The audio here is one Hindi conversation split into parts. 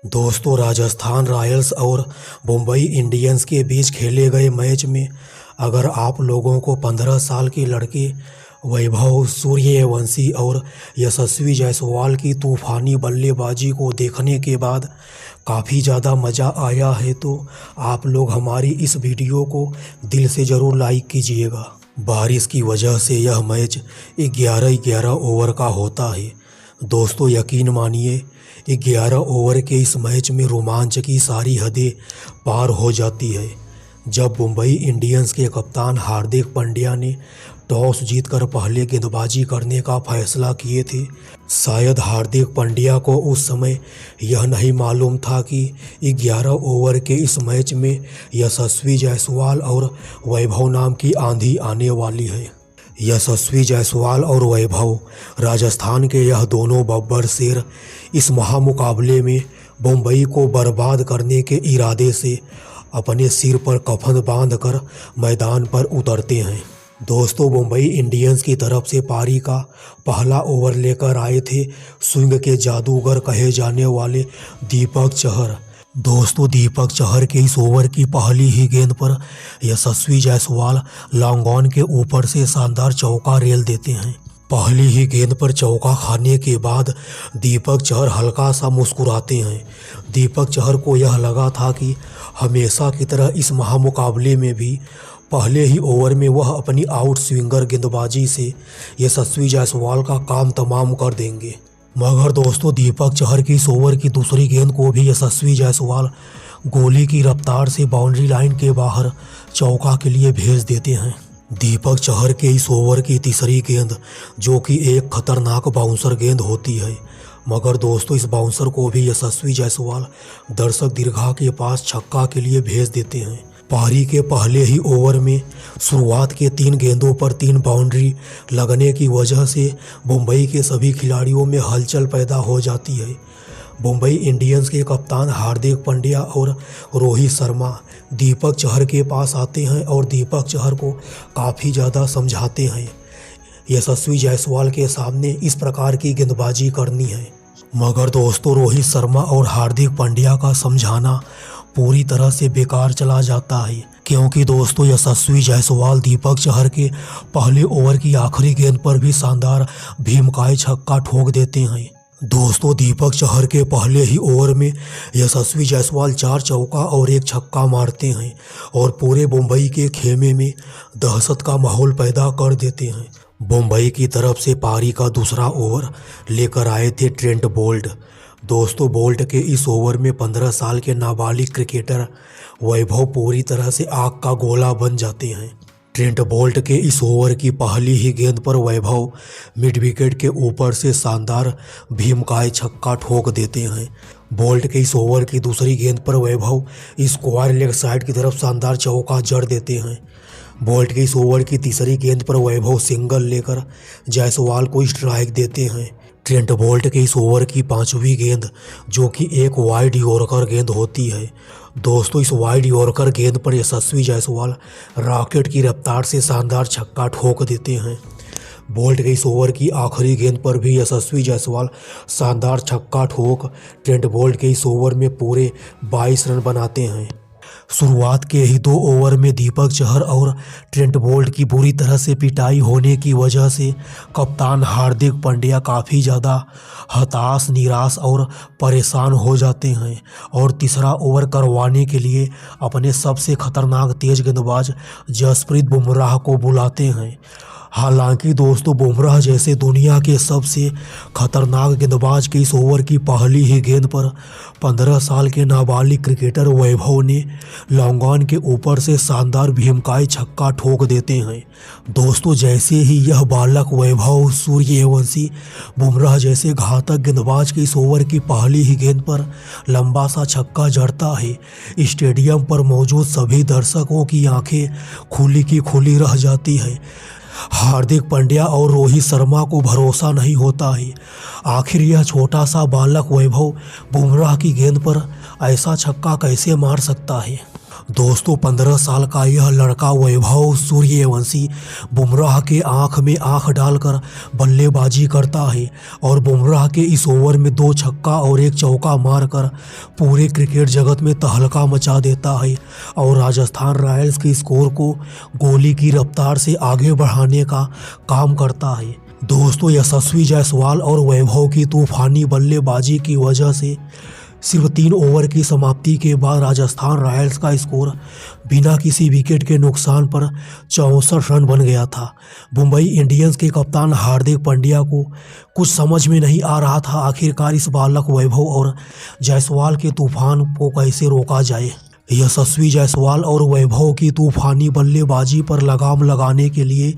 दोस्तों, राजस्थान रॉयल्स और मुंबई इंडियंस के बीच खेले गए मैच में अगर आप लोगों को 15 साल के लड़के वैभव सूर्यवंशी और यशस्वी जायसवाल की तूफानी बल्लेबाजी को देखने के बाद काफ़ी ज़्यादा मज़ा आया है तो आप लोग हमारी इस वीडियो को दिल से ज़रूर लाइक कीजिएगा। बारिश की वजह से यह मैच 11-11 ओवर का होता है। दोस्तों, यकीन मानिए 11 ओवर के इस मैच में रोमांच की सारी हदें पार हो जाती है। जब मुंबई इंडियंस के कप्तान हार्दिक पांड्या ने टॉस जीतकर पहले गेंदबाजी करने का फैसला किए थे, शायद हार्दिक पांड्या को उस समय यह नहीं मालूम था कि 11 ओवर के इस मैच में यशस्वी जायसवाल और वैभव नाम की आंधी आने वाली है। यशस्वी जायसवाल और वैभव राजस्थान के यह दोनों बब्बर शेर इस महामुकाबले में मुंबई को बर्बाद करने के इरादे से अपने सिर पर कफन बांधकर मैदान पर उतरते हैं। दोस्तों, मुंबई इंडियंस की तरफ से पारी का पहला ओवर लेकर आए थे स्विंग के जादूगर कहे जाने वाले दीपक चहर। दोस्तों, दीपक चहर के इस ओवर की पहली ही गेंद पर यशस्वी जायसवाल लॉन्ग ऑन के ऊपर से शानदार चौका रेल देते हैं। पहली ही गेंद पर चौका खाने के बाद दीपक चहर हल्का सा मुस्कुराते हैं। दीपक चहर को यह लगा था कि हमेशा की तरह इस महामुकाबले में भी पहले ही ओवर में वह अपनी आउट स्विंगर गेंदबाजी से यशस्वी जायसवाल का काम तमाम कर देंगे। मगर दोस्तों, दीपक चहर की इस ओवर की दूसरी गेंद को भी यशस्वी जायसवाल गोली की रफ्तार से बाउंड्री लाइन के बाहर चौका के लिए भेज देते हैं। दीपक चहर के इस ओवर की तीसरी गेंद, जो कि एक खतरनाक बाउंसर गेंद होती है, मगर दोस्तों इस बाउंसर को भी यशस्वी जायसवाल दर्शक दीर्घा के पास छक्का के लिए भेज देते हैं। पारी के पहले ही ओवर में शुरुआत के 3 गेंदों पर 3 बाउंड्री लगने की वजह से मुंबई के सभी खिलाड़ियों में हलचल पैदा हो जाती है। मुंबई इंडियंस के कप्तान हार्दिक पांड्या और रोहित शर्मा दीपक चहर के पास आते हैं और दीपक चहर को काफ़ी ज़्यादा समझाते हैं यशस्वी जायसवाल के सामने इस प्रकार की गेंदबाजी करनी है। मगर दोस्तों, रोहित शर्मा और हार्दिक पांड्या का समझाना पूरी तरह से बेकार चला जाता है, क्योंकि दोस्तों यशस्वी जायसवाल दीपक चहर के पहले ओवर की आखिरी गेंद पर भी शानदार भीमकाय छक्का ठोक देते हैं। दोस्तों, दीपक चहर के पहले ही ओवर में यशस्वी जायसवाल 4 चौका और 1 छक्का मारते हैं और पूरे मुंबई के खेमे में दहशत का माहौल पैदा कर देते हैं। मुंबई की तरफ से पारी का दूसरा ओवर लेकर आए थे ट्रेंट बोल्ट। दोस्तों, बोल्ट के इस ओवर में 15 साल के नाबालिग क्रिकेटर वैभव पूरी तरह से आग का गोला बन जाते हैं। ट्रेंट बोल्ट के इस ओवर की पहली ही गेंद पर वैभव मिड विकेट के ऊपर से शानदार भीमकाय छक्का ठोक देते हैं। बोल्ट के इस ओवर की दूसरी गेंद पर वैभव स्क्वायर लेग साइड की तरफ शानदार चौका जड़ देते हैं। बोल्ट के इस ओवर की तीसरी गेंद पर वैभव सिंगल लेकर जायसवाल को स्ट्राइक देते हैं। ट्रेंट बोल्ट के इस ओवर की 5वीं गेंद, जो कि एक वाइड यॉर्कर गेंद होती है, दोस्तों इस वाइड यॉर्कर गेंद पर यशस्वी जायसवाल रॉकेट की रफ्तार से शानदार छक्का ठोक देते हैं। बोल्ट के इस ओवर की आखिरी गेंद पर भी यशस्वी जायसवाल शानदार छक्का ठोक ट्रेंट बोल्ट के इस ओवर में पूरे 22 रन बनाते हैं। शुरुआत के ही 2 ओवर में दीपक चहर और ट्रेंट बोल्ट की बुरी तरह से पिटाई होने की वजह से कप्तान हार्दिक पांड्या काफ़ी ज़्यादा हताश, निराश और परेशान हो जाते हैं और तीसरा ओवर करवाने के लिए अपने सबसे खतरनाक तेज गेंदबाज जसप्रीत बुमराह को बुलाते हैं। हालांकि दोस्तों, बुमराह जैसे दुनिया के सबसे खतरनाक गेंदबाज के इस ओवर की पहली ही गेंद पर 15 साल के नाबालिग क्रिकेटर वैभव ने लॉन्ग ऑन के ऊपर से शानदार भीमकाय छक्का ठोक देते हैं। दोस्तों, जैसे ही यह बालक वैभव सूर्यवंशी बुमराह जैसे घातक गेंदबाज के इस ओवर की पहली ही गेंद पर लंबा सा छक्का जड़ता है, स्टेडियम पर मौजूद सभी दर्शकों की आंखें खुली की खुली रह जाती है। हार्दिक पांड्या और रोहित शर्मा को भरोसा नहीं होता है, आखिर यह छोटा सा बालक वैभव बुमराह की गेंद पर ऐसा छक्का कैसे मार सकता है। दोस्तों 15 साल का यह लड़का वैभव सूर्यवंशी बुमराह के आंख में आंख डालकर बल्लेबाजी करता है और बुमराह के इस ओवर में 2 छक्का और 1 चौका मारकर पूरे क्रिकेट जगत में तहलका मचा देता है और राजस्थान रॉयल्स के स्कोर को गोली की रफ्तार से आगे बढ़ाने का काम करता है। दोस्तों यशस्वी जायसवाल और वैभव की तूफानी बल्लेबाजी की वजह से सिर्फ 3 ओवर की समाप्ति के बाद राजस्थान रॉयल्स का स्कोर बिना किसी विकेट के नुकसान पर 64 रन बन गया था। मुंबई इंडियंस के कप्तान हार्दिक पांड्या को कुछ समझ में नहीं आ रहा था आखिरकार इस बालक वैभव और जायसवाल के तूफान को कैसे रोका जाए। यशस्वी जायसवाल और वैभव की तूफानी बल्लेबाजी पर लगाम लगाने के लिए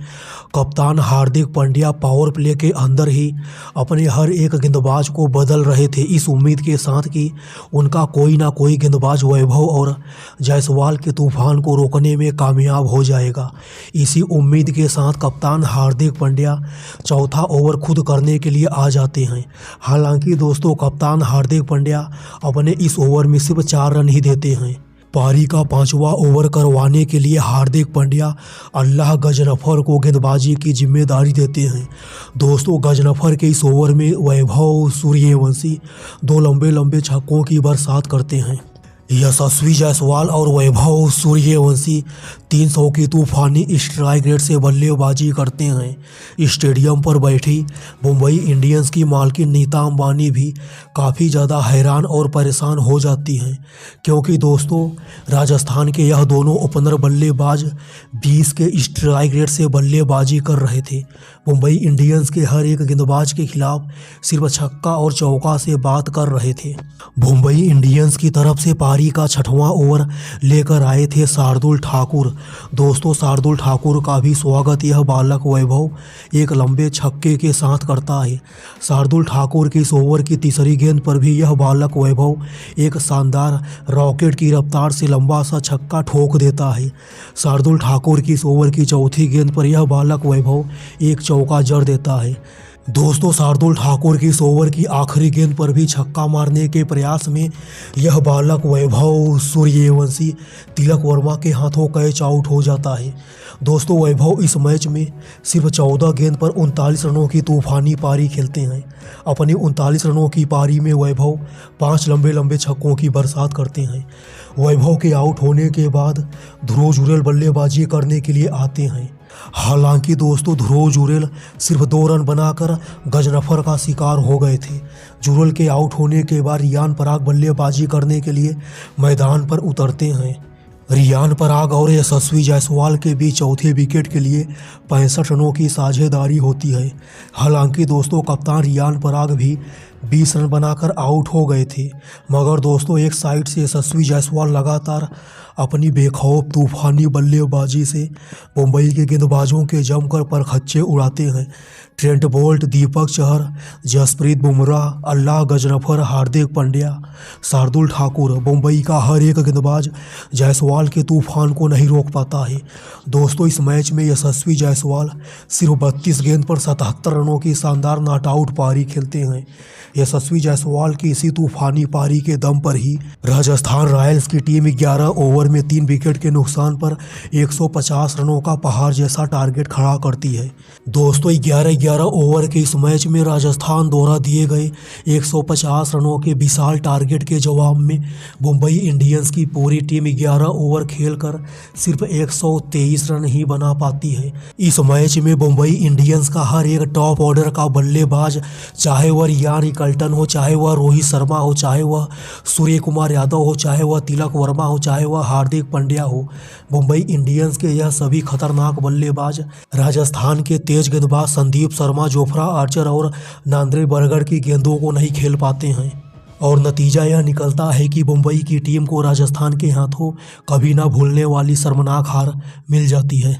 कप्तान हार्दिक पांड्या पावर प्ले के अंदर ही अपने हर एक गेंदबाज को बदल रहे थे, इस उम्मीद के साथ कि उनका कोई ना कोई गेंदबाज वैभव और जायसवाल के तूफान को रोकने में कामयाब हो जाएगा। इसी उम्मीद के साथ कप्तान हार्दिक पांड्या चौथा ओवर खुद करने के लिए आ जाते हैं। हालांकि दोस्तों कप्तान हार्दिक पांड्या अपने इस ओवर में सिर्फ 4 रन ही देते हैं। पारी का 5वां ओवर करवाने के लिए हार्दिक पांड्या अल्लाह गजनफर को गेंदबाजी की जिम्मेदारी देते हैं। दोस्तों गजनफर के इस ओवर में वैभव सूर्यवंशी 2 लंबे लंबे छक्कों की बरसात करते हैं। यशस्वी जायसवाल और वैभव सूर्यवंशी 300 की तूफानी स्ट्राइक रेट से बल्लेबाजी करते हैं। स्टेडियम पर बैठी मुंबई इंडियंस की मालकिन नीता अंबानी भी काफ़ी ज़्यादा हैरान और परेशान हो जाती हैं, क्योंकि दोस्तों राजस्थान के यह दोनों ओपनर बल्लेबाज 20 के स्ट्राइक रेट से बल्लेबाजी कर रहे थे। मुंबई इंडियंस के हर एक गेंदबाज के खिलाफ सिर्फ छक्का और चौका से बात कर रहे थे। मुंबई इंडियंस की तरफ से पारी का 6वां ओवर लेकर आए थे शार्दुल ठाकुर। दोस्तों शार्दुल ठाकुर का भी स्वागत यह बालक वैभव एक लंबे छक्के के साथ करता है। शार्दुल ठाकुर की इस ओवर की तीसरी गेंद पर भी यह बालक वैभव एक शानदार रॉकेट की रफ्तार से लंबा सा छक्का ठोक देता है। शार्दुल ठाकुर की इस ओवर की चौथी गेंद पर यह बालक वैभव एक चौका जड़ देता है। दोस्तों शार्दुल ठाकुर की इस ओवर की आखिरी गेंद पर भी छक्का मारने के प्रयास में यह बालक वैभव सूर्यवंशी तिलक वर्मा के हाथों कैच आउट हो जाता है। दोस्तों वैभव इस मैच में सिर्फ 14 गेंद पर 39 रनों की तूफानी पारी खेलते हैं। अपनी 39 रनों की पारी में वैभव 5 लंबे लंबे छक्कों की बरसात करते हैं। वैभव के आउट होने के बाद ध्रुव जुरेल बल्लेबाजी करने के लिए आते हैं। हालांकि दोस्तों ध्रुव जुरेल सिर्फ 2 रन बनाकर गजनफर का शिकार हो गए थे। जुरेल के आउट होने के बाद रियान पराग बल्लेबाजी करने के लिए मैदान पर उतरते हैं। रियान पराग और यशस्वी जायसवाल के बीच चौथे विकेट के लिए 65 रनों की साझेदारी होती है। हालांकि दोस्तों कप्तान रियान पराग भी 20 रन बनाकर आउट हो गए थे, मगर दोस्तों एक साइड से यशस्वी जायसवाल लगातार अपनी बेखौफ तूफानी बल्लेबाजी से मुंबई के गेंदबाजों के जमकर परखच्चे उड़ाते हैं। ट्रेंट बोल्ट, दीपक चहर, जसप्रीत बुमराह, अल्लाह गजनफर, हार्दिक पांड्या, शार्दुल ठाकुर, मुंबई का हर एक गेंदबाज जायसवाल के तूफान को नहीं रोक पाता है। दोस्तों इस मैच में यशस्वी जायसवाल सिर्फ 32 गेंद पर 77 रनों की शानदार नॉट आउट पारी खेलते हैं। यशस्वी जायसवाल की इसी तूफानी पारी के दम पर ही राजस्थान रॉयल्स की टीम 11 ओवर में 3 विकेट के नुकसान पर 150 रनों का पहाड़ जैसा टारगेट खड़ा करती है। दोस्तों 11 ओवर के इस मैच में राजस्थान द्वारा दिए गए 150 रनों के विशाल टारगेट के जवाब में मुंबई इंडियंस की पूरी टीम 11 ओवर खेलकर सिर्फ 123 रन ही बना पाती है। इस मैच में मुंबई इंडियंस का हर एक टॉप ऑर्डर का बल्लेबाज, चाहे वह रियान रिकल्टन हो, चाहे वह रोहित शर्मा हो, चाहे वह सूर्य कुमार यादव हो, चाहे वह तिलक वर्मा हो, चाहे वह हार्दिक पांड्या हो, मुंबई इंडियंस के यह सभी खतरनाक बल्लेबाज राजस्थान के तेज गेंदबाज संदीप शर्मा, जोफ्रा आर्चर और नांद्रे बरगढ़ की गेंदों को नहीं खेल पाते हैं। और नतीजा यह निकलता है कि मुंबई की टीम को राजस्थान के हाथों कभी ना भूलने वाली शर्मनाक हार मिल जाती है।